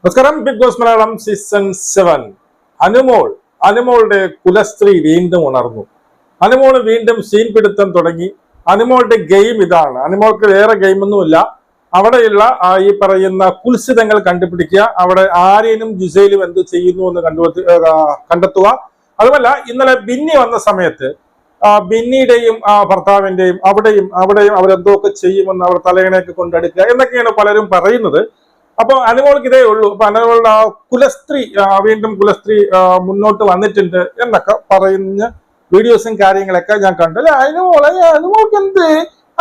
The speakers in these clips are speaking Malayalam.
നമസ്കാരം. Big boss Malayalam season 7. അനുമോളുടെ കുലസ്ത്രീ വീണ്ടും ഉണർന്നു. അനുമോൾ വീണ്ടും സീൻ പിടുത്തം തുടങ്ങി. അനുമോളുടെ ഗെയിം ഇതാണ്. അനുമോൾക്ക് വേറെ ഗെയിമൊന്നുമില്ല. അവിടെയുള്ള ഈ പറയുന്ന കുൽസിതങ്ങൾ കണ്ടുപിടിക്കുക, അവിടെ ആര്യനും ജിസയിലും എന്ത് ചെയ്യുന്നു എന്ന് കണ്ടെത്തുക. അതുമല്ല, ഇന്നലെ ബിന്നി വന്ന സമയത്ത് ബിന്നിയുടെയും ഭർത്താവിന്റെയും അവിടെയും അവരെന്തൊക്കെ ചെയ്യുമെന്ന് അവർ തലയിണയൊക്കെ കൊണ്ടെടുക്കുക എന്നൊക്കെയാണ് പലരും പറയുന്നത്. അപ്പൊ അനുമോൾക്ക് ഇതേ ഉള്ളൂ. അപ്പൊ അനുമോളുടെ വീണ്ടും കുലസ്ത്രീ മുന്നോട്ട് വന്നിട്ടുണ്ട് എന്നൊക്കെ പറയുന്ന വീഡിയോസും കാര്യങ്ങളൊക്കെ ഞാൻ കണ്ടു. അനുമോൾക്ക് എന്ത്,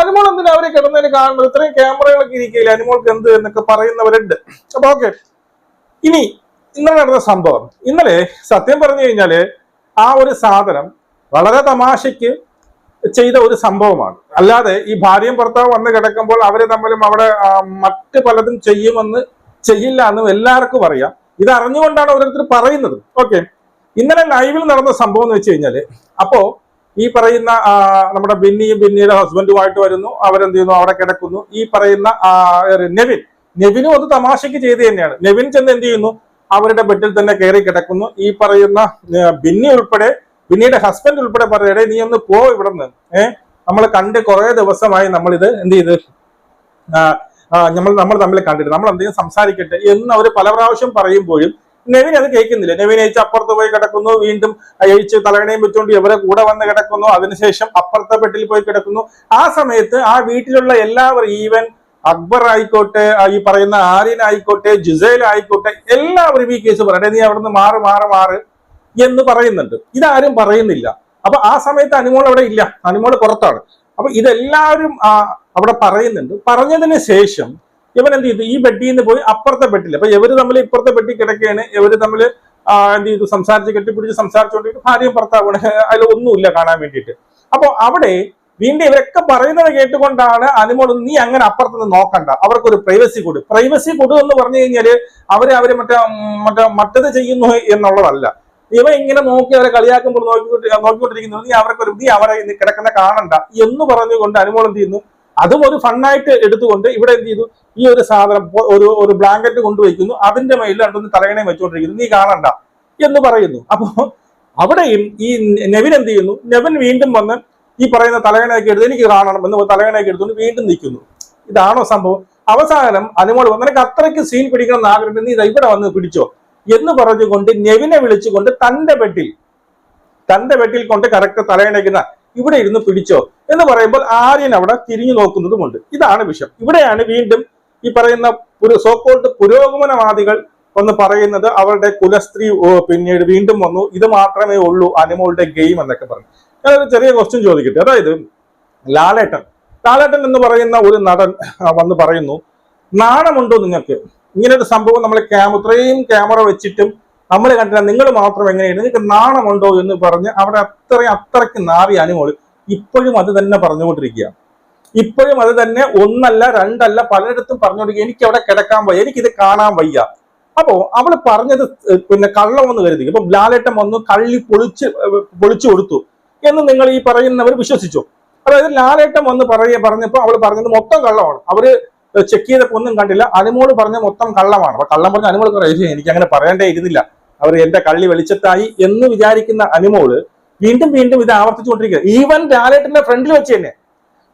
അനുമോൾ എന്തിനാ അവരെ കിടന്നതിന് കാണുന്നത്? ഇത്രയും ക്യാമറകളൊക്കെ ഇരിക്കില്ല, അനുമോൾക്ക് എന്ത് എന്നൊക്കെ പറയുന്നവരുണ്ട്. അപ്പൊ ഓക്കെ, ഇനി ഇന്നലെ നടന്ന സംഭവം. ഇന്നലെ സത്യം പറഞ്ഞു കഴിഞ്ഞാല് ആ ഒരു സാധനം വളരെ തമാശയ്ക്ക് ചെയ്ത ഒരു സംഭവമാണ്. അല്ലാതെ ഈ ഭാര്യയും ഭർത്താവ് വന്ന് കിടക്കുമ്പോൾ അവര് തമ്മിലും അവിടെ മറ്റ് പലതും ചെയ്യില്ല എന്നും എല്ലാവർക്കും അറിയാം. ഇത് അറിഞ്ഞുകൊണ്ടാണ് ഓരോരുത്തർ പറയുന്നത്. ഓക്കെ, ഇന്നലെ ലൈവിൽ നടന്ന സംഭവം എന്ന് വെച്ച് കഴിഞ്ഞാല്, അപ്പോ ഈ പറയുന്ന നമ്മുടെ ബിന്നിയുടെ ഹസ്ബൻഡുമായിട്ട് വരുന്നു. അവരെന്ത് ചെയ്യുന്നു, അവിടെ കിടക്കുന്നു. ഈ പറയുന്ന നെവിനും അത് തമാശയ്ക്ക് ചെയ്ത് തന്നെയാണ്. നെവിൻ ചെന്ന് എന്ത് ചെയ്യുന്നു, അവരുടെ ബെഡിൽ തന്നെ കയറി കിടക്കുന്നു. ഈ പറയുന്ന ബിന്നിയുടെ ഹസ്ബൻഡ് ഉൾപ്പെടെ പറയടേ, നീ ഒന്ന് പോ ഇവിടുന്ന്, നമ്മൾ കണ്ട് കുറെ ദിവസമായി, നമ്മളിത് എന്ത് ചെയ്ത് നമ്മൾ തമ്മിൽ കണ്ടിട്ട് നമ്മൾ എന്തെങ്കിലും സംസാരിക്കട്ടെ എന്ന് അവർ പല പ്രാവശ്യം പറയുമ്പോഴും നെവിൻ അത് കേൾക്കുന്നില്ല. നെവിൻ അയച്ച് അപ്പുറത്ത് പോയി കിടക്കുന്നു. വീണ്ടും അയച്ച് തലകണയും വെച്ചുകൊണ്ട് ഇവരെ കൂടെ വന്ന് കിടക്കുന്നു. അതിനുശേഷം അപ്പുറത്തെ ബെഡിൽ പോയി കിടക്കുന്നു. ആ സമയത്ത് ആ വീട്ടിലുള്ള എല്ലാവരും, ഈവൻ അക്ബർ ആയിക്കോട്ടെ, ഈ പറയുന്ന ആര്യൻ ആയിക്കോട്ടെ, ജിസേൽ ആയിക്കോട്ടെ, എല്ലാവരും ഈ കേസ് പറയട്ടെ, നീ അവിടുന്ന് മാറ് എന്ന് പറയുന്നുണ്ട്. ഇതാരും പറയുന്നില്ല. അപ്പൊ ആ സമയത്ത് അനുമോൾ അവിടെ ഇല്ല, അനുമോൾ പുറത്താണ്. അപ്പൊ ഇതെല്ലാവരും അവിടെ പറയുന്നുണ്ട്. പറഞ്ഞതിന് ശേഷം ഇവൻ എന്ത് ചെയ്തു, ഈ ബെഡിൽ നിന്ന് പോയി അപ്പുറത്തെ ബെഡിൽ, അപ്പൊ ഇവര് തമ്മിൽ ഇപ്പുറത്തെ ബെഡിൽ കിടക്കുകയാണ്. ഇവര് തമ്മിൽ എന്ത് ചെയ്തു, കെട്ടിപ്പിടിച്ച് സംസാരിച്ചുകൊണ്ടിരിക്കും. ഭാര്യയും ഭർത്താവാണ്, അതിൽ ഒന്നുമില്ല കാണാൻ വേണ്ടിയിട്ട്. അപ്പൊ അവിടെ വീണ്ടും ഇവരൊക്കെ പറയുന്നത് കേട്ടുകൊണ്ടാണ് അനുമോൾ, നീ അങ്ങനെ അപ്പുറത്തുനിന്ന് നോക്കണ്ട, അവർക്കൊരു പ്രൈവസി കൊടു എന്ന് പറഞ്ഞു കഴിഞ്ഞാല് അവര് മറ്റത് ചെയ്യുന്നു എന്നുള്ളതല്ല. ഇവ ഇങ്ങനെ നോക്കി അവരെ കളിയാക്കുമ്പോൾ നോക്കിക്കൊണ്ടിരിക്കുന്നത്, നീ അവരെ കിടക്കുന്ന കാണണ്ട എന്ന് പറഞ്ഞുകൊണ്ട് അനുമോൾ എന്ത് ചെയ്യുന്നു, അതും ഒരു ഫണ്ണായിട്ട് എടുത്തുകൊണ്ട് ഇവിടെ എന്ത് ചെയ്തു, ഈ ഒരു സാധനം ഒരു ബ്ലാങ്കറ്റ് കൊണ്ടുവയ്ക്കുന്നു. അതിന്റെ മേലിൽ രണ്ടൊന്ന് തലകണയും വെച്ചുകൊണ്ടിരിക്കുന്നു, നീ കാണണ്ട എന്ന് പറയുന്നു. അപ്പോ അവിടെയും ഈ നെവിൻ എന്ത് ചെയ്യുന്നു, നെവിൻ വീണ്ടും വന്ന് ഈ പറയുന്ന തലകണയൊക്കെ എടുത്ത് എനിക്ക് കാണണം എന്ന് തലകണയൊക്കെ എടുത്തുകൊണ്ട് വീണ്ടും നിൽക്കുന്നു. ഇതാണോ സംഭവം? അവസാനം അനുമോൾ വന്ന്, നിനക്ക് അത്രയ്ക്ക് സീൻ പിടിക്കണം എന്ന് ആഗ്രഹം, നീ ഇവിടെ വന്ന് പിടിച്ചോ എന്ന് പറഞ്ഞുകൊണ്ട് നെവിനെ വിളിച്ചുകൊണ്ട് തന്റെ ബെഡിൽ കൊണ്ട് കറക്റ്റ് തലയണയ്ക്കുന്ന ഇവിടെ ഇരുന്ന് പിടിച്ചോ എന്ന് പറയുമ്പോൾ ആര്യൻ അവിടെ തിരിഞ്ഞു നോക്കുന്നതുമുണ്ട്. ഇതാണ് വിഷയം. ഇവിടെയാണ് വീണ്ടും ഈ പറയുന്ന സോക്കോൾഡ് പുരോഗമനവാദികൾ ഒന്ന് പറയുന്നത്, അവരുടെ കുലസ്ത്രീ പിന്നീട് വീണ്ടും വന്നു, ഇത് മാത്രമേ ഉള്ളൂ അനുമോളുടെ ഗെയിം എന്നൊക്കെ പറഞ്ഞു. ഞാനൊരു ചെറിയ ക്വസ്റ്റ്യൻ ചോദിക്കട്ടെ. അതായത് ലാലേട്ടൻ എന്ന് പറയുന്ന ഒരു നടൻ വന്ന് പറയുന്നു, നാണമുണ്ടോ നിങ്ങൾക്ക്? ഇങ്ങനെ ഒരു സംഭവം നമ്മൾ ഇത്രയും ക്യാമറ വെച്ചിട്ടും നമ്മൾ കണ്ടില്ല, നിങ്ങൾ മാത്രം എങ്ങനെയാണ്, നിങ്ങൾക്ക് നാണമുണ്ടോ എന്ന് പറഞ്ഞ് അവിടെ അത്രയ്ക്ക് നാറി അനുമോൾ ഇപ്പോഴും അത് തന്നെ പറഞ്ഞുകൊണ്ടിരിക്കുക. ഇപ്പോഴും അത് തന്നെ, ഒന്നല്ല രണ്ടല്ല, പലയിടത്തും പറഞ്ഞുകൊണ്ടിരിക്കുക. എനിക്ക് അവിടെ കിടക്കാൻ വയ്യ, എനിക്കിത് കാണാൻ വയ്യ. അപ്പോ അവൾ പറഞ്ഞത് പിന്നെ കള്ളമെന്ന് കരുതി. ഇപ്പൊ ലാലേട്ടൻ വന്നു കള്ളി പൊളിച്ചു കൊടുത്തു എന്ന് നിങ്ങൾ ഈ പറയുന്നവർ വിശ്വസിച്ചു. അതായത് ലാലേട്ടൻ വന്ന് പറഞ്ഞപ്പോ അവൾ പറഞ്ഞത് മൊത്തം കള്ളമാണ്. അവര് ചെക്ക് ചെയ്തപ്പോ ഒന്നും കണ്ടില്ല, അനുമോൾ പറഞ്ഞ മൊത്തം കള്ളമാണ്. അപ്പൊ കള്ളം പറഞ്ഞ അനുമോൾ പറയും, എനിക്ക് അങ്ങനെ പറയേണ്ടേ ഇരുന്നില്ല, അവർ എന്റെ കള്ളി വെളിച്ചത്തായി എന്ന് വിചാരിക്കുന്ന അനുമോള് വീണ്ടും ഇത് ആവർത്തിച്ചുകൊണ്ടിരിക്കുക. ഈവൻ ലാലേട്ടന്റെ ഫ്രണ്ടിൽ വെച്ച് തന്നെ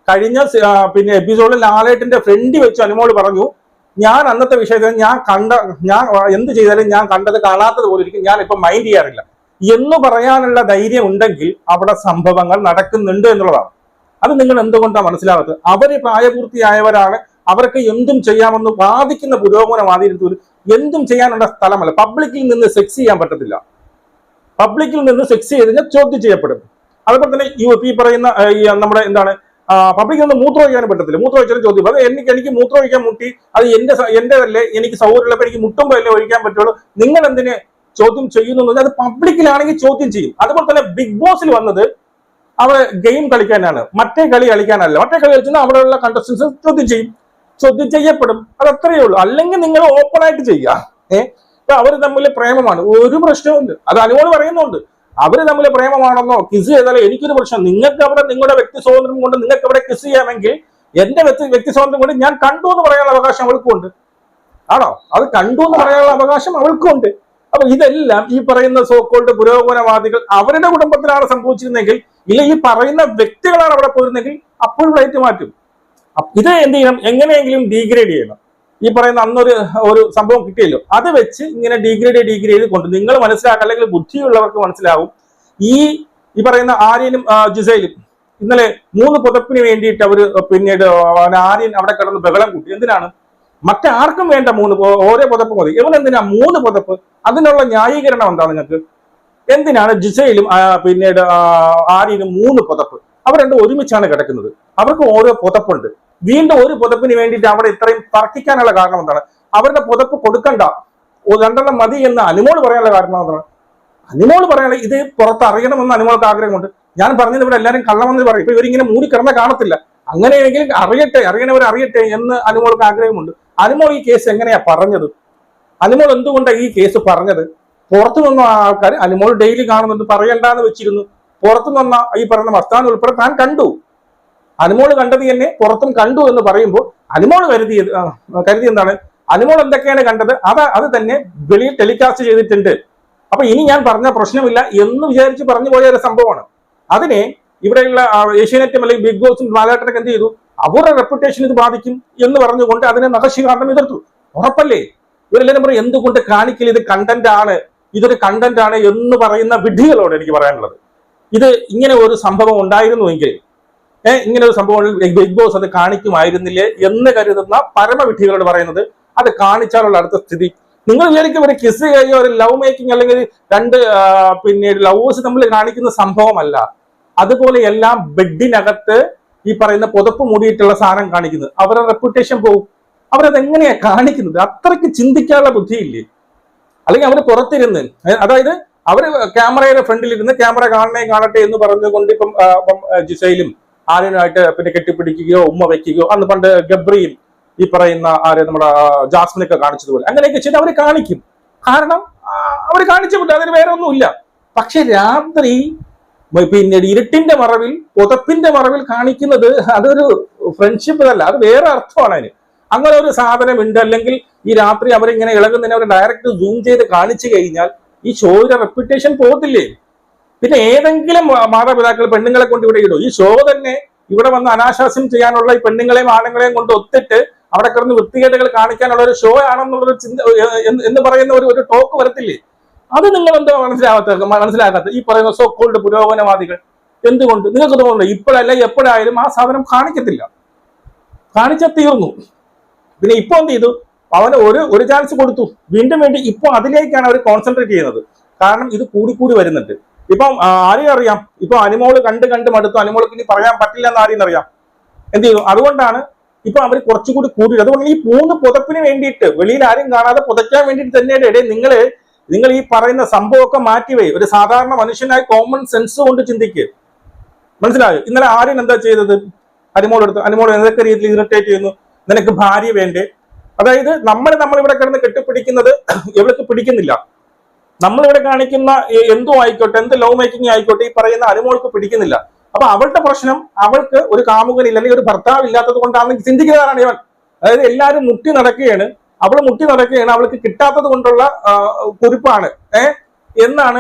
കഴിഞ്ഞ എപ്പിസോഡിൽ ലാലേട്ടന്റെ ഫ്രണ്ടിൽ വെച്ച് അനുമോൾ പറഞ്ഞു, ഞാൻ അന്നത്തെ വിഷയത്തിൽ ഞാൻ എന്ത് ചെയ്താലും ഞാൻ കണ്ടത് കാണാത്തത് പോലെ ഇരിക്കും, ഞാൻ ഇപ്പൊ മൈൻഡ് ചെയ്യാറില്ല എന്ന് പറയാനുള്ള ധൈര്യം ഉണ്ടെങ്കിൽ അവിടെ സംഭവങ്ങൾ നടക്കുന്നുണ്ട് എന്നുള്ളതാണ്. അത് നിങ്ങൾ എന്തുകൊണ്ടാണ് മനസ്സിലാകാത്തത്? അവര് പ്രായപൂർത്തിയായവരാണ്, അവർക്ക് എന്തും ചെയ്യാമെന്ന് വാദിക്കുന്ന പുരോഗമനവാദികൾ എന്തും ചെയ്യാനുള്ള സ്ഥലമല്ല. പബ്ലിക്കിൽ നിന്ന് സെക്സ് ചെയ്യാൻ പറ്റത്തില്ല. പബ്ലിക്കിൽ നിന്ന് സെക്സ് ചെയ്ത് കഴിഞ്ഞാൽ ചോദ്യം ചെയ്യപ്പെടും. അതുപോലെ തന്നെ ഈ പറയുന്ന നമ്മുടെ എന്താണ്, പബ്ലിക്കിൽ നിന്ന് മൂത്രം ഒഴിക്കാനും പറ്റത്തില്ല. മൂത്രം ഒഴിച്ചാലും ചോദ്യം. അത് എനിക്ക് മൂത്രം ഒഴിക്കാൻ മുട്ടി, അത് എന്റേതല്ലേ, എനിക്ക് സൗകര്യമുള്ളപ്പോൾ എനിക്ക് മുട്ടുമ്പോൾ അല്ലേ ഒഴിക്കാൻ പറ്റുള്ളൂ, നിങ്ങൾ എന്തിന് ചോദ്യം ചെയ്യുന്നു? അത് പബ്ലിക്കിലാണെങ്കിൽ ചോദ്യം ചെയ്യും. അതുപോലെ തന്നെ ബിഗ് ബോസിൽ വന്നത് അവിടെ ഗെയിം കളിക്കാനാണ്, മറ്റേ കളി കളിക്കാനല്ല. മറ്റേ കളി കളിച്ചാൽ അവിടെയുള്ള കണ്ടസ്റ്റൻസ് ചോദ്യം ചെയ്യപ്പെടും. അത് അത്രയേ ഉള്ളൂ. അല്ലെങ്കിൽ നിങ്ങൾ ഓപ്പൺ ആയിട്ട് ചെയ്യാം. അവർ തമ്മിൽ പ്രേമമാണ്, ഒരു പ്രശ്നവുമില്ല. അത് അനുമോൾ പറയുന്നുണ്ട്, അവര് തമ്മിൽ പ്രേമമാണെന്നോ കിസ് ചെയ്താലോ എനിക്കൊരു പ്രശ്നം. നിങ്ങൾക്ക് അവിടെ നിങ്ങളുടെ വ്യക്തി സ്വാതന്ത്ര്യം കൊണ്ട് നിങ്ങൾക്ക് അവിടെ കിസ് ചെയ്യാമെങ്കിൽ എന്റെ വ്യക്തി സ്വാതന്ത്ര്യം കൊണ്ട് ഞാൻ കണ്ടു എന്ന് പറയാനുള്ള അവകാശം അവർക്കുണ്ട്. ആണോ? അത് കണ്ടു എന്ന് പറയാനുള്ള അവകാശം അവൾക്കും ഉണ്ട്. അപ്പൊ ഇതെല്ലാം ഈ പറയുന്ന സോക്കോൾഡ് പുരോഗമനവാദികൾ അവരുടെ കുടുംബത്തിലാണ് സംഭവിച്ചിരുന്നെങ്കിൽ, ഇല്ല ഈ പറയുന്ന വ്യക്തികളാണ് അവിടെ പോയിരുന്നെങ്കിൽ അപ്പോൾ ഫ്ലൈറ്റ് മാറ്റും. ഇത് എന്ത് ചെയ്യണം, എങ്ങനെയെങ്കിലും ഡീഗ്രേഡ് ചെയ്യണം. ഈ പറയുന്ന അന്നൊരു ഒരു സംഭവം കിട്ടിയല്ലോ, അത് വെച്ച് ഇങ്ങനെ ഡീഗ്രേഡ് കൊണ്ട് നിങ്ങൾ മനസ്സിലാക്കുക, അല്ലെങ്കിൽ ബുദ്ധിയുള്ളവർക്ക് മനസ്സിലാവും. ഈ പറയുന്ന ആര്യനും ജിസയിലും ഇന്നലെ 3 പുതപ്പിന് വേണ്ടിയിട്ട് അവര് പിന്നീട് ആര്യൻ അവിടെ കിടന്ന് ബഹളം കൂട്ടി. എന്തിനാണ്? മറ്റാർക്കും വേണ്ട 3 ഓരോ പുതപ്പ് മതി, ഇവനെന്തിനാ 3 പുതപ്പ്? അതിനുള്ള ന്യായീകരണം എന്താ നിങ്ങൾക്ക്? എന്തിനാണ് ജിസയിലും പിന്നീട് ആര്യനും 3 പുതപ്പ്? അവർ രണ്ടും ഒരുമിച്ചാണ് കിടക്കുന്നത്, അവർക്ക് ഓരോ പുതപ്പുണ്ട്. വീണ്ടും ഒരു പുതപ്പിന് വേണ്ടിയിട്ട് അവിടെ ഇത്രയും തർക്കിക്കാനുള്ള കാരണം എന്താണ്? അവരുടെ പുതപ്പ് കൊടുക്കണ്ട, 2 മതി എന്ന് അനുമോൾ പറയാനുള്ള കാരണം എന്താണ്? അനുമോൾ പറയാനുള്ള ഇത് പുറത്ത് അറിയണമെന്ന് അനുമോൾക്ക് ആഗ്രഹമുണ്ട്. ഞാൻ പറഞ്ഞത് ഇവിടെ എല്ലാവരും കള്ളമെന്ന് പറയും, ഇപ്പൊ ഇവരിങ്ങനെ മൂടി കിടന്ന കാണത്തില്ല. അങ്ങനെയെങ്കിൽ അറിയണവർ അറിയട്ടെ എന്ന് അനുമോൾക്ക് ആഗ്രഹമുണ്ട്. അനുമോൾ ഈ കേസ് എങ്ങനെയാ പറഞ്ഞത്? അനുമോൾ എന്തുകൊണ്ടാണ് ഈ കേസ് പറഞ്ഞത്? പുറത്തു നിന്ന ആൾക്കാർ അനുമോൾ ഡെയിലി കാണുന്നുണ്ട്, പറയണ്ടെന്ന് വെച്ചിരുന്നു. പുറത്തു നിന്ന ഈ പറയുന്ന മസ്താൻ ഉൾപ്പെടെ താൻ കണ്ടു, അനുമോൾ കണ്ടത് തന്നെ പുറത്തും കണ്ടു എന്ന് പറയുമ്പോൾ അനുമോൾ കരുതി എന്താണ്? അനുമോൾ എന്തൊക്കെയാണ് കണ്ടത് അത് തന്നെ വെളിയിൽ ടെലികാസ്റ്റ് ചെയ്തിട്ടുണ്ട്. അപ്പൊ ഇനി ഞാൻ പറഞ്ഞ പ്രശ്നമില്ല എന്ന് വിചാരിച്ച് പറഞ്ഞു പോയ ഒരു സംഭവമാണ്. അതിനെ ഇവിടെയുള്ള ഏഷ്യാനെറ്റും അല്ലെങ്കിൽ ബിഗ് ബോസും ബാലേട്ടനൊക്കെ എന്ത് ചെയ്തു? അവരുടെ റെപ്യൂട്ടേഷൻ ഇത് ബാധിക്കും എന്ന് പറഞ്ഞുകൊണ്ട് അതിനെ നഖശിഖാന്തം എതിർത്തു. ഉറപ്പല്ലേ? ഇവരെല്ലാവരും പറയും എന്തുകൊണ്ട് കാണിക്കൽ, ഇത് കണ്ടന്റ് ആണ്, ഇതൊരു കണ്ടന്റ് ആണ് എന്ന് പറയുന്ന വിഡ്ഢികളോട് എനിക്ക് പറയാനുള്ളത്, ഇത് ഇങ്ങനെ ഒരു സംഭവം ഉണ്ടായിരുന്നുവെങ്കിൽ, ഇങ്ങനെ ഒരു സംഭവം ബിഗ് ബോസ് അത് കാണിക്കുമായിരുന്നില്ലേ എന്ന് കരുതുന്ന പരമവിഡ്ഢികളോട് പറയുന്നത്, അത് കാണിച്ചാലുള്ള അടുത്ത സ്ഥിതി. നിങ്ങൾ വിചാരിക്കും ഒരു കിസ് കഴിയോ ഒരു ലവ് മേക്കിംഗ് അല്ലെങ്കിൽ 2 പിന്നീട് ലവേഴ്സ് തമ്മിൽ കാണിക്കുന്ന സംഭവമല്ല. അതുപോലെ എല്ലാം ബെഡിനകത്ത് ഈ പറയുന്ന പുതപ്പ് മൂടിയിട്ടുള്ള സാധനം കാണിക്കുന്നത്, അവരുടെ റെപ്യൂട്ടേഷൻ പോകും. അവരതെങ്ങനെയാ കാണിക്കുന്നത്? അത്രയ്ക്ക് ചിന്തിക്കാനുള്ള ബുദ്ധിയില്ലേ? അല്ലെങ്കിൽ അവർ പുറത്തിരുന്ന്, അതായത് അവര് ക്യാമറയുടെ ഫ്രണ്ടിലിരുന്ന് ക്യാമറ കാണട്ടെ എന്ന് പറഞ്ഞുകൊണ്ട് ഇപ്പം ജിസയിലും ആര്യനുമായിട്ട് പിന്നെ കെട്ടിപ്പിടിക്കുകയോ ഉമ്മ വയ്ക്കുകയോ, അന്ന് പണ്ട് ഗബ്രിയും ഈ പറയുന്ന നമ്മുടെ ജാസ്മിനൊക്കെ കാണിച്ചതുപോലെ അങ്ങനെയൊക്കെ ചെയ്ത് അവർ കാണിക്കും. കാരണം അവർ കാണിച്ചു വിട്ടു, അതിന് വേറെ ഒന്നുമില്ല. പക്ഷെ രാത്രി പിന്നീട് ഇരുട്ടിന്റെ മറവിൽ പുതപ്പിന്റെ മറവിൽ കാണിക്കുന്നത് അതൊരു ഫ്രണ്ട്ഷിപ്പ് അല്ല, അത് വേറെ അർത്ഥമാണ് അതിന്. അങ്ങനെ ഒരു സാധനം ഉണ്ട്. അല്ലെങ്കിൽ ഈ രാത്രി അവരിങ്ങനെ ഇളകുന്നതിനെ അവർ ഡയറക്റ്റ് സൂം ചെയ്ത് കാണിച്ചു കഴിഞ്ഞാൽ ഈ ഷോയുടെ റെപ്യൂട്ടേഷൻ പോകത്തില്ലേ? പിന്നെ ഏതെങ്കിലും മാതാപിതാക്കൾ പെണ്ണുങ്ങളെ കൊണ്ട് ഇവിടെ ഇടും? ഈ ഷോ തന്നെ ഇവിടെ വന്ന് അനാശാസ്യം ചെയ്യാനുള്ള ഈ പെണ്ണുങ്ങളെയും ആണുങ്ങളെയും കൊണ്ട് ഒത്തിട്ട് അവിടെ കിടന്ന് വൃത്തികേടുകൾ കാണിക്കാനുള്ള ഒരു ഷോ ആണെന്നുള്ളൊരു ചിന്ത എന്ന് പറയുന്ന ഒരു ടോക്ക് വരത്തില്ലേ? അത് നിങ്ങൾ എന്താ മനസ്സിലാക്കാത്തത്? ഈ പറയുന്ന സോ കോൾഡ് പുരോഗമനവാദികൾ എന്തുകൊണ്ട്? നിങ്ങൾക്ക് തോന്നുന്നു ഇപ്പോഴല്ല എപ്പോഴായാലും ആ സാധനം കാണിക്കത്തില്ല, കാണിച്ചാൽ തീർന്നു. പിന്നെ ഇപ്പൊ എന്ത് ചെയ്തു? അവന് ഒരു ചാൻസ് കൊടുത്തു, വീണ്ടും ഇപ്പൊ അതിലേക്കാണ് അവർ കോൺസെൻട്രേറ്റ് ചെയ്യുന്നത്. കാരണം ഇത് കൂടിക്കൂടി വരുന്നുണ്ട്. ഇപ്പം ആരെയും അറിയാം, ഇപ്പൊ അനുമോള് കണ്ട് മടുത്തു, അനുമോൾക്ക് ഇനി പറയാൻ പറ്റില്ല എന്ന് ആരെയും അറിയാം. എന്ത് ചെയ്തു? അതുകൊണ്ടാണ് ഇപ്പൊ അവർ കുറച്ചുകൂടി കൂടി. അതുകൊണ്ട് ഈ 3 പുതപ്പിന് വേണ്ടിയിട്ട് വെളിയിൽ ആരും കാണാതെ പുതയ്ക്കാൻ വേണ്ടിയിട്ട് തന്നെയാണ് നിങ്ങൾ ഈ പറയുന്ന സംഭവമൊക്കെ മാറ്റിവേ. ഒരു സാധാരണ മനുഷ്യനായി കോമൺ സെൻസ് കൊണ്ട് ചിന്തിക്കുക. മനസ്സിലായോ? ഇന്നലെ ആര്യൻ എന്താ ചെയ്തത്? അനുമോൾ എന്തൊക്കെ രീതിയിൽ ഇറിറ്റേറ്റ് ചെയ്യുന്നു. നിനക്ക് ഭാര്യ വേണ്ടേ? അതായത് നമ്മളിവിടെ കിടന്ന് കെട്ടിപ്പിടിക്കുന്നത് എവൾക്ക് പിടിക്കുന്നില്ല. നമ്മളിവിടെ കാണിക്കുന്ന എന്തോ ആയിക്കോട്ടെ, എന്ത് ലവ് മേക്കിംഗ് ആയിക്കോട്ടെ, ഈ പറയുന്ന അനുമോൾക്ക് പിടിക്കുന്നില്ല. അപ്പൊ അവളുടെ പ്രശ്നം അവൾക്ക് ഒരു കാമുകനില്ല അല്ലെങ്കിൽ ഒരു ഭർത്താവ് ഇല്ലാത്തത് കൊണ്ടാണെന്ന് ചിന്തിക്കുന്നതാണ് ഇവൻ. അതായത് എല്ലാവരും മുട്ടി നടക്കുകയാണ്, അവൾക്ക് കിട്ടാത്തത് കൊണ്ടുള്ള കുറിപ്പാണ് എന്നാണ്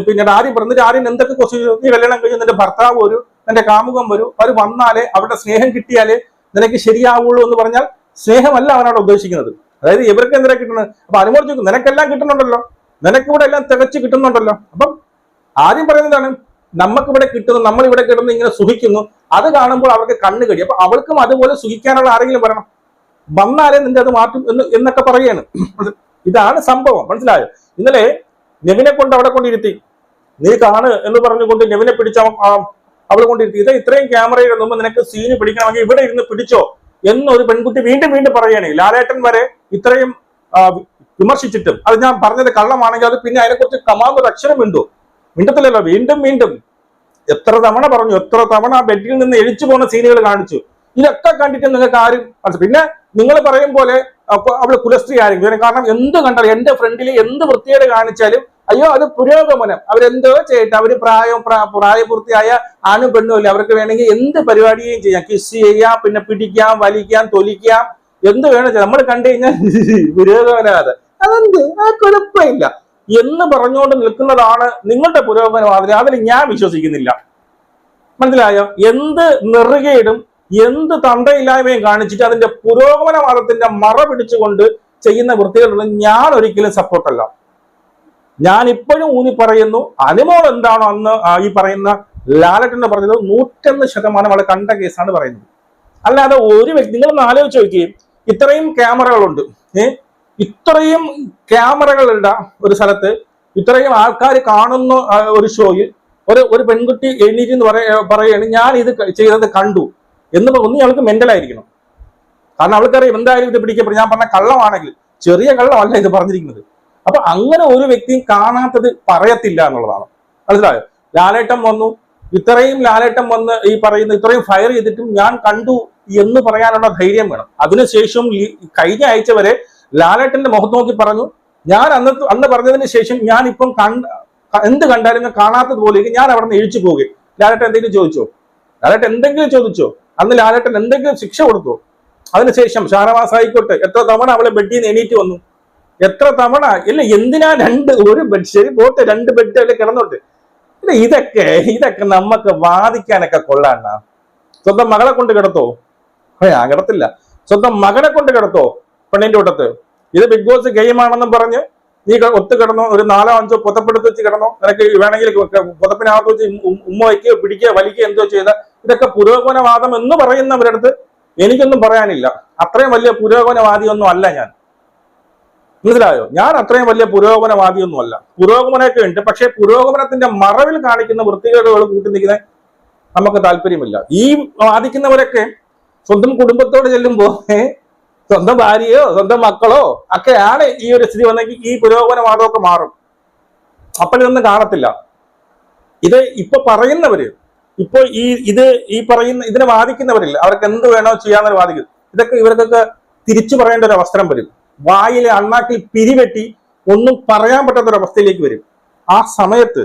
പിന്നീട് ആര്യം പറഞ്ഞിട്ട്. ആര്യം എന്തൊക്കെ ക്വസ്റ്റ്യൻ, നീ കല്യാണം കഴിഞ്ഞ് നിന്റെ ഭർത്താവ് വരൂ, നിന്റെ കാമുകം വരൂ, അവർ വന്നാലേ അവരുടെ സ്നേഹം കിട്ടിയാലേ നിനക്ക് ശരിയാവുള്ളൂ എന്ന് പറഞ്ഞാൽ സ്നേഹമല്ല അവനോട് ഉദ്ദേശിക്കുന്നത്. അതായത് ഇവർക്ക് എന്തിനാ കിട്ടുന്നത്? അപ്പൊ അനുമോൾ ചോദിക്കും, നിനക്കെല്ലാം കിട്ടുന്നുണ്ടല്ലോ, നിനക്കിവിടെ എല്ലാം തികച്ചു കിട്ടുന്നുണ്ടല്ലോ. അപ്പം ആദ്യം പറയുന്നതാണ്, നമുക്കിവിടെ കിട്ടുന്നു, നമ്മളിവിടെ കിട്ടുന്നു, ഇങ്ങനെ സുഖിക്കുന്നു, അത് കാണുമ്പോൾ അവർക്ക് കണ്ണ് കടി. അപ്പൊ അവൾക്കും അതുപോലെ സുഖിക്കാനുള്ള ആരെങ്കിലും വരണം, വന്നാലേ നിന്റെ അത് മാറ്റും എന്നൊക്കെ പറയുകയാണ്. ഇതാണ് സംഭവം. മനസ്സിലായോ? ഇന്നലെ നെവിനെ കൊണ്ട് അവിടെ കൊണ്ടിരുത്തി, നീ കാണ് എന്ന് പറഞ്ഞുകൊണ്ട് നെവിനെ പിടിച്ച അവളെ കൊണ്ടിരുത്തി. ഇത് ഇത്രയും ക്യാമറയിൽ മുമ്പ് നിനക്ക് സീന് പിടിക്കണമെങ്കിൽ ഇവിടെ ഇരുന്ന് പിടിച്ചോ എന്നൊരു പെൺകുട്ടി വീണ്ടും പറയുകയാണ്. ലാലേട്ടൻ വരെ ഇത്രയും വിമർശിച്ചിട്ടും അത് ഞാൻ പറഞ്ഞത് കള്ളമാണെങ്കിൽ അത് പിന്നെ അതിനെക്കുറിച്ച് കമാന്നൊരു അക്ഷരം മിണ്ടത്തില്ലല്ലോ. വീണ്ടും എത്ര തവണ പറഞ്ഞു, എത്ര തവണ ആ ബെഡിൽ നിന്ന് എഴിച്ചു പോകുന്ന സീനുകൾ കാണിച്ചു. ഇതൊക്കെ കണ്ടിട്ട് നിങ്ങൾക്ക് ആരും പിന്നെ നിങ്ങൾ പറയും പോലെ അവള് കുലസ്ത്രീ ആരെങ്കിലും. കാരണം എന്ത് കണ്ടാലും എന്റെ ഫ്രണ്ടിൽ എന്ത് വൃത്തിയേട് കാണിച്ചാലും അയ്യോ അത് പുരോഗമനം, അവരെന്തോ ചെയ്യട്ടെ, അവര് പ്രായപൂർത്തിയായ ആണും പെണ്ണും ഇല്ല, അവർക്ക് വേണമെങ്കിൽ എന്ത് പരിപാടിയും ചെയ്യാം, കിസ് ചെയ്യാം, പിന്നെ പിടിക്കാം, വലിക്കാം, തൊലിക്കാം, എന്ത് വേണം നമ്മൾ കണ്ടു കഴിഞ്ഞാൽ പുരോഗമനവാദം അതെന്ത് ആ കുഴപ്പമില്ല എന്ന് പറഞ്ഞുകൊണ്ട് നിൽക്കുന്നതാണ് നിങ്ങളുടെ പുരോഗമനവാദം. അതിൽ ഞാൻ വിശ്വസിക്കുന്നില്ല. മനസ്സിലായോ? എന്ത് നെറുകയിടും എന്ത് തണ്ടയില്ലായ്മയും കാണിച്ചിട്ട് അതിന്റെ പുരോഗമനവാദത്തിന്റെ മറ പിടിച്ചുകൊണ്ട് ചെയ്യുന്ന വൃത്തികളുള്ള ഞാൻ ഒരിക്കലും സപ്പോർട്ടല്ല. ഞാൻ ഇപ്പോഴും ഊന്നി പറയുന്നു, അനുമോൾ എന്താണോ അന്ന് ഈ പറയുന്ന ലാലട്ടൻ പറഞ്ഞത് 101% അവളെ കണ്ട കേസാണ് പറയുന്നത്. അല്ലാതെ ഒരു വ്യക്തി, നിങ്ങളൊന്ന് ആലോചിച്ച് നോക്കുകയും, ഇത്രയും ക്യാമറകളുണ്ട്, ഇത്രയും ക്യാമറകളുടെ ഒരു സ്ഥലത്ത് ഇത്രയും ആൾക്കാർ കാണുന്ന ഒരു ഷോയിൽ ഒരു പെൺകുട്ടി എണീറ്റ് പറയുകയാണ് ഞാൻ ഇത് ചെയ്തത് കണ്ടു എന്ന് ഒന്ന് അവൾക്ക് മെന്റലായിരിക്കണം. കാരണം അവൾക്കറിയാം എന്തായാലും ഇത് പിടിക്കപ്പെടും. ഞാൻ പറഞ്ഞ കള്ളമാണെങ്കിൽ ചെറിയ കള്ളമല്ല ഇത് പറഞ്ഞിരിക്കുന്നത്. അപ്പൊ അങ്ങനെ ഒരു വ്യക്തിയും കാണാത്തത് പറയത്തില്ല എന്നുള്ളതാണ്. മനസ്സിലായോ? ലാലേട്ടൻ വന്നു, ലാലേട്ടൻ വന്ന് ഈ പറയുന്ന ഇത്രയും ഫയർ ചെയ്തിട്ടും ഞാൻ കണ്ടു എന്ന് പറയാനുള്ള ധൈര്യം വേണം. അതിനുശേഷം കഴിഞ്ഞ ആഴ്ച വരെ ലാലേട്ടന്റെ മുഖത്ത് നോക്കി പറഞ്ഞു, ഞാൻ അന്ന് പറഞ്ഞതിന് ശേഷം ഞാൻ ഇപ്പം എന്ത് കണ്ടാലും കാണാത്തതുപോലെ ഞാൻ അവിടെ നിന്ന് എഴിച്ചു പോകുകയും. ലാലേട്ടൻ എന്തെങ്കിലും ചോദിച്ചോ? ലാലേട്ടൻ എന്തെങ്കിലും ചോദിച്ചോ? അന്ന് ലാലേട്ടൻ എന്തെങ്കിലും ശിക്ഷ കൊടുത്തോ? അതിനുശേഷം ഷാനവാസ് ആയിക്കോട്ടെ എത്ര തവണ അവളെ ബെഡിൽ നിന്ന് എണീറ്റ് വന്നു, എത്ര തവണ ഇല്ല, എന്തിനാ ഒരു ബെഡ്, ശരി പോട്ടെ 2 ബെഡ് അല്ലെ കിടന്നോട്ട്. ഇല്ല, ഇതൊക്കെ നമുക്ക് വാദിക്കാനൊക്കെ കൊള്ളാണ്ട. സ്വന്തം മകളെ കൊണ്ട് കിടത്തോ? ഞാൻ കിടത്തില്ല. സ്വന്തം മകനെ കൊണ്ട് കിടത്തോ പെണ്ണിന്റെ കൂട്ടത്ത്? ഇത് ബിഗ് ബോസ് ഗെയിമാണെന്നും പറഞ്ഞ് നീ ഒത്തു കിടന്നോ, ഒരു 4-5 പുതപ്പെടുത്ത് വെച്ച് കിടന്നോ, നിനക്ക് വേണമെങ്കിൽ പുതപ്പിനകത്ത് വെച്ച് ഉമ്മ വയ്ക്കുകയോ പിടിക്കുകയോ വലിക്കുകയോ എന്തോ ചെയ്ത ഇതൊക്കെ പുരോഗമനവാദം എന്ന് പറയുന്നവരുടെ അടുത്ത് എനിക്കൊന്നും പറയാനില്ല. അത്രയും വലിയ പുരോഗമനവാദിയൊന്നും അല്ല ഞാൻ. മനസ്സിലായോ? ഞാൻ അത്രയും വലിയ പുരോഗമനവാദിയൊന്നും അല്ല. പുരോഗമനമൊക്കെ ഉണ്ട്, പക്ഷെ പുരോഗമനത്തിന്റെ മറവിൽ കാണിക്കുന്ന വൃത്തികേടുകൾ കൂട്ടി നിൽക്കുന്ന നമുക്ക് താല്പര്യമില്ല. ഈ വാദിക്കുന്നവരൊക്കെ സ്വന്തം കുടുംബത്തോട് ചെല്ലുമ്പോ സ്വന്തം ഭാര്യയോ സ്വന്തം മക്കളോ ഒക്കെയാണ് ഈ ഒരു സ്ഥിതി വന്നെങ്കിൽ ഈ പുരോഗമനവാദമൊക്കെ മാറും. അപ്പോഴൊന്നും കാണത്തില്ല. ഇത് ഇപ്പൊ പറയുന്നവര്, ഇപ്പൊ ഈ പറയുന്ന ഇതിനെ വാദിക്കുന്നവരില്ല, അവർക്ക് എന്ത് വേണോ ചെയ്യാന്നൊരു വാദിക്കും. ഇവർക്കൊക്കെ തിരിച്ചു പറയേണ്ട ഒരു അവസരം വരും. വായിലെ അണ്ണാക്കിൽ പിരിവെട്ടി ഒന്നും പറയാൻ പറ്റാത്തൊരവസ്ഥയിലേക്ക് വരും. ആ സമയത്ത്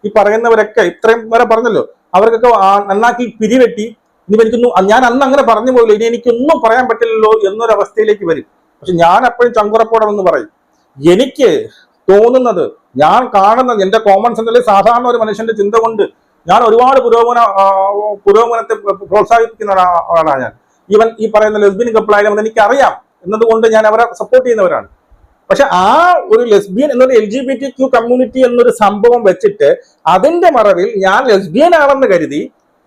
ഈ പറയുന്നവരൊക്കെ ഇത്രയും വരെ പറഞ്ഞല്ലോ, അവർക്കൊക്കെ അണ്ണാക്കിൽ പിരിവെട്ടി ഇനി എനിക്കൊന്നും, ഞാൻ അന്ന് അങ്ങനെ പറഞ്ഞു പോയില്ല, ഇനി എനിക്കൊന്നും പറയാൻ പറ്റില്ലല്ലോ എന്നൊരവസ്ഥയിലേക്ക് വരും. പക്ഷെ ഞാൻ എപ്പോഴും ചങ്കുറപ്പോടെ എന്ന് പറയും, എനിക്ക് തോന്നുന്നത്, ഞാൻ കാണുന്നത്, എന്റെ കോമൺ സെൻസിൽ സാധാരണ ഒരു മനുഷ്യന്റെ ചിന്ത കൊണ്ട് ഞാൻ ഒരുപാട് പുരോഗമനത്തെ പ്രോത്സാഹിപ്പിക്കുന്ന ഒരാളാണ് ഞാൻ. ഈവൻ ഈ പറയുന്ന ലെസ്ബിയൻ കപ്പിളായാലും എനിക്കറിയാം എന്നതുകൊണ്ട് ഞാൻ അവരെ സപ്പോർട്ട് ചെയ്യുന്നവരാണ്. പക്ഷെ ആ ഒരു ലെസ്ബിയൻ എന്നൊരു LGBTQ കമ്മ്യൂണിറ്റി എന്നൊരു സംഭവം വെച്ചിട്ട് അതിന്റെ മറവിൽ ഞാൻ ലെസ്ബിയൻ ആണെന്ന് കരുതി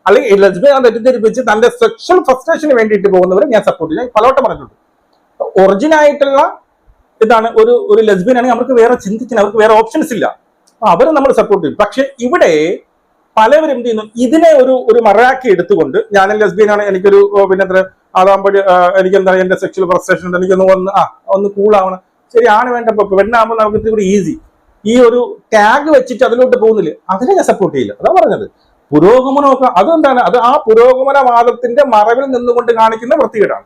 അല്ലെങ്കിൽ ലെസ്ബിയൻ തെറ്റിദ്ധരിപ്പിച്ച് തന്റെ സെക്ഷൽ ഫ്രസ്ട്രേഷന് വേണ്ടിയിട്ട് പോകുന്നവരെ ഞാൻ സപ്പോർട്ട് ചെയ്യും. പലവട്ടം പറഞ്ഞിട്ടുണ്ട്. ഒറിജിനായിട്ടുള്ള ഇതാണ് ഒരു ലെസ്ബിയൻ ആണെങ്കിൽ അവർക്ക് വേറെ ചിന്തിക്കാൻ, അവർക്ക് വേറെ ഓപ്ഷൻസ് ഇല്ല, അപ്പൊ അവരെ നമ്മൾ സപ്പോർട്ട് ചെയ്യും. പക്ഷെ ഇവിടെ പലവരും എന്ത് ചെയ്യുന്നു, ഇതിനെ ഒരു മറയാക്കി എടുത്തുകൊണ്ട് ഞാൻ ലെസ്ബിയൻ ആണ്, എനിക്കൊരു പിന്നെ അതാകുമ്പോൾ എനിക്ക് എന്താ എന്റെ സെക്ഷൽ ഫ്രസ്ട്രേഷൻ ഉണ്ട്, എനിക്കൊന്ന് ഒന്ന് കൂളാവണം. ശരി, ആണ് വേണ്ട, പെണ്ണാകുമ്പോൾ നമുക്ക് ഇത്തിരി കൂടി ഈസി. ഈ ഒരു ടാഗ് വെച്ചിട്ട് അതിലോട്ട് പോകുന്നില്ല, അതിനെ ഞാൻ സപ്പോർട്ട് ചെയ്യില്ല. അതാ പറഞ്ഞത്. പുരോഗമനമൊക്കെ അതെന്താണ്, അത് ആ പുരോഗമനവാദത്തിന്റെ മറവിൽ നിന്നുകൊണ്ട് കാണിക്കുന്ന വൃത്തികേടാണ്.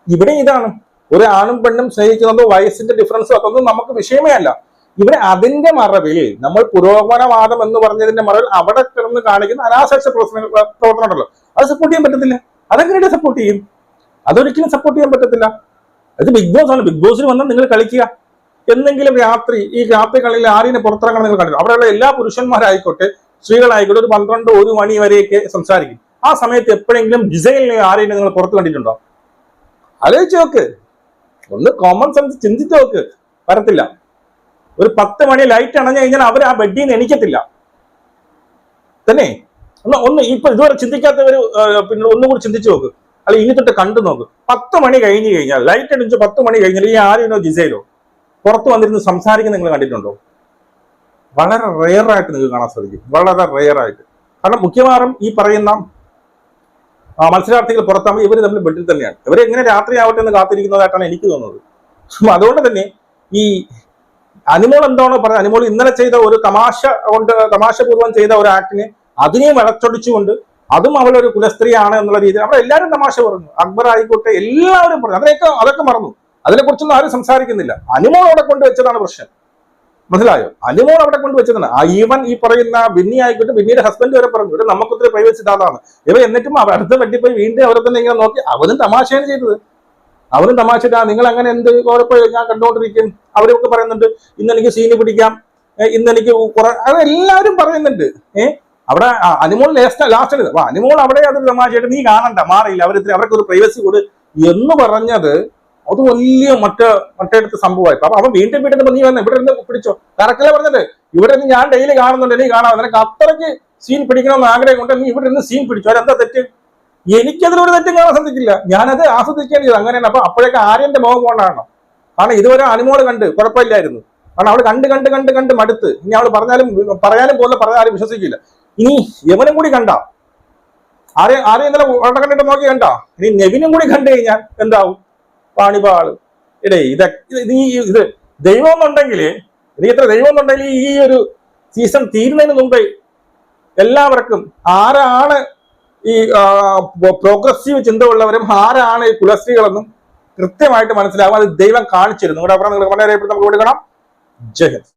ഇവിടെ ഇതാണ്, ഒരു ആണും പെണ്ണും സ്നേഹിക്കുന്നതോ വയസ്സിന്റെ ഡിഫറൻസോ അതൊന്നും നമുക്ക് വിഷയമേ അല്ല. ഇവിടെ അതിന്റെ മറവിൽ നമ്മൾ പുരോഗമനവാദം എന്ന് പറഞ്ഞതിന്റെ മറവിൽ അവിടെ കിടന്ന് കാണിക്കുന്ന അനാശാസ്യ പ്രവർത്തനം ഉണ്ടല്ലോ, അത് സപ്പോർട്ട് ചെയ്യാൻ പറ്റത്തില്ല. അതെങ്ങനെയാണ് സപ്പോർട്ട് ചെയ്യും? അതൊരിക്കലും സപ്പോർട്ട് ചെയ്യാൻ പറ്റത്തില്ല. അത് ബിഗ് ബോസ് ആണ്. ബിഗ് ബോസിൽ വന്നാൽ നിങ്ങൾ കളിക്കുക. എന്തെങ്കിലും ഈ രാത്രി കളിയിൽ ആരെയും പുറത്തിറങ്ങണം നിങ്ങൾ കണ്ടില്ല. അവിടെയുള്ള എല്ലാ പുരുഷന്മാരായിക്കോട്ടെ സ്ത്രീകളായിക്കോട്ടെ ഒരു 12-1 മണി വരെയൊക്കെ സംസാരിക്കും. ആ സമയത്ത് എപ്പോഴെങ്കിലും ജിസയിലിനെ ആരെയും നിങ്ങൾ പുറത്ത് കണ്ടിട്ടുണ്ടോ? ആലോചിച്ച് നോക്ക്, ഒന്ന് കോമൺ സെൻസ് ചിന്തിച്ച് നോക്ക്. വരത്തില്ല. ഒരു 10 മണി ലൈറ്റ് അണഞ്ഞു കഴിഞ്ഞാൽ അവർ ആ ബെഡിൽ നിന്ന് എണീക്കത്തില്ല തന്നെ. ഒന്ന് ഇപ്പൊ ഇതുവരെ ചിന്തിക്കാത്തവര് പിന്നെ ഒന്നുകൂടി ചിന്തിച്ചു നോക്ക്, അല്ലെ ഇനി തൊട്ട് കണ്ടു നോക്ക്. 10 മണി കഴിഞ്ഞു കഴിഞ്ഞാൽ, ലൈറ്റ് അടിച്ച് 10 മണി കഴിഞ്ഞാൽ ഈ ആരെയോ ജിസയിലോ പുറത്ത് വന്നിരുന്ന് സംസാരിക്കുന്ന നിങ്ങൾ കണ്ടിട്ടുണ്ടോ? വളരെ റെയറായിട്ട് നിങ്ങൾക്ക് കാണാൻ സാധിക്കും, വളരെ റെയറായിട്ട്. കാരണം മിക്കവാറും ഈ പറയുന്ന മത്സരാർത്ഥികൾ പുറത്താകുമ്പോൾ ഇവർ തമ്മിൽ ബെഡിൽ തന്നെയാണ്. ഇവരെ എങ്ങനെ രാത്രി ആവട്ടെ എന്ന് കാത്തിരിക്കുന്നതായിട്ടാണ് എനിക്ക് തോന്നുന്നത്. അതുകൊണ്ട് തന്നെ ഈ അനുമോൾ എന്താണോ പറഞ്ഞത്, അനുമോൾ ഇന്നലെ ചെയ്ത ഒരു തമാശപൂർവ്വം ചെയ്ത ഒരു ആക്ടിനെ അതിനെയും വളച്ചൊടിച്ചുകൊണ്ട് അതും അവളൊരു കുലസ്ത്രീയാണ് എന്നുള്ള രീതിയിൽ അവിടെ എല്ലാവരും തമാശ പറഞ്ഞു. അക്ബർ ആയിക്കോട്ടെ എല്ലാവരും പറഞ്ഞു. അതൊക്കെ മറന്നു. അതിനെക്കുറിച്ചൊന്നും ആരും സംസാരിക്കുന്നില്ല. അനുമോൾ അവിടെ കൊണ്ടുവച്ചതാണ് പ്രശ്നം. മനസ്സിലായോ? അനുമോൾ അവിടെ കൊണ്ടുവച്ചതാണ്. ഈവൻ ഈ പറയുന്ന ബിന്നി ആയിക്കോട്ടെ, ബിന്നിയുടെ ഹസ്ബൻഡ് വരെ പറഞ്ഞു ഇവിടെ നമുക്കൊത്തിരി പ്രൈവസി ഇതാണ്. എന്നിട്ടും അടുത്ത വെട്ടിപ്പോയി വീണ്ടും അവരെ തന്നെ ഇങ്ങനെ നോക്കി അവനും തമാശയാണ് ചെയ്തത്. അവരും തമാശ നിങ്ങൾ അങ്ങനെ എന്ത് കുഴപ്പമില്ല ഞാൻ കണ്ടുകൊണ്ടിരിക്കും. അവരൊക്കെ പറയുന്നുണ്ട് ഇന്ന് എനിക്ക് സീന് പിടിക്കാം, ഇന്ന് എനിക്ക് കുറെ, അത് എല്ലാവരും പറയുന്നുണ്ട്. അവിടെ അനുമോൾ ലാസ്റ്റ് അപ്പൊ അനുമോൾ അവിടെ അതൊരു തമാശയായിട്ട് നീ കാണണ്ട മാറിയില്ല അവർക്ക് ഒരു പ്രൈവസി കൊടു എന്ന് പറഞ്ഞത് അത് വലിയ മറ്റേടത്ത് സംഭവമായി. അപ്പൊ അവൻ വീണ്ടും നീ വന്ന് ഇവിടെ നിന്ന് പിടിച്ചോ, കറക്റ്റല്ലേ പറഞ്ഞത്. ഇവിടെ നിന്ന് ഞാൻ ഡെയിലി കാണുന്നുണ്ട്, നീ കാണാം, നിനക്ക് അത്രയ്ക്ക് സീൻ പിടിക്കണമെന്ന് ആഗ്രഹം കൊണ്ട് നീ ഇവിടെ നിന്ന് സീൻ പിടിച്ചു, അതെന്താ തെറ്റ്? എനിക്കതിലൊരു തെറ്റും കാണാൻ സാധിക്കില്ല, ഞാനത് ആസ്വദിക്കുകയാണ് ചെയ്തത്. അങ്ങനെയാണ്. അപ്പൊ അപ്പോഴേക്ക് ആര്യന്റെ മുഖം കൊണ്ടാണോ? കാരണം ഇതുവരെ അനുമോള് കണ്ട് കുഴപ്പമില്ലായിരുന്നു, കാരണം അവള് കണ്ട് മടുത്ത്. ഇനി അവള് പറയാനും പോലെ പറഞ്ഞാലും വിശ്വസിക്കില്ല. ഇനി യവനും കൂടി കണ്ട, ആരെയും ഇന്നലെ വളരെ കണ്ടിട്ട് നോക്കി കണ്ട, ഇനി നെവിനും കൂടി കണ്ടു കഴിഞ്ഞാൽ എന്താവും? പാണിപാള്. ഇത് ദൈവം എന്നുണ്ടെങ്കിൽ, ഇനി ഇത്ര ദൈവം എന്നുണ്ടെങ്കിൽ ഈ ഒരു സീസൺ തീരുന്നതിന് മുമ്പേ എല്ലാവർക്കും ആരാണ് ഈ പ്രോഗ്രസീവ് ചിന്ത ഉള്ളവരും ആരാണ് ഈ കുലസ്ത്രീകളെന്നും കൃത്യമായിട്ട് മനസ്സിലാവും. അത് ദൈവം കാണിച്ചിരുന്നു. നിങ്ങളുടെ അപ്പുറം നിങ്ങൾ വളരെ നമുക്ക് കൊടുക്കണം. ജയ് ഹിന്ദ്.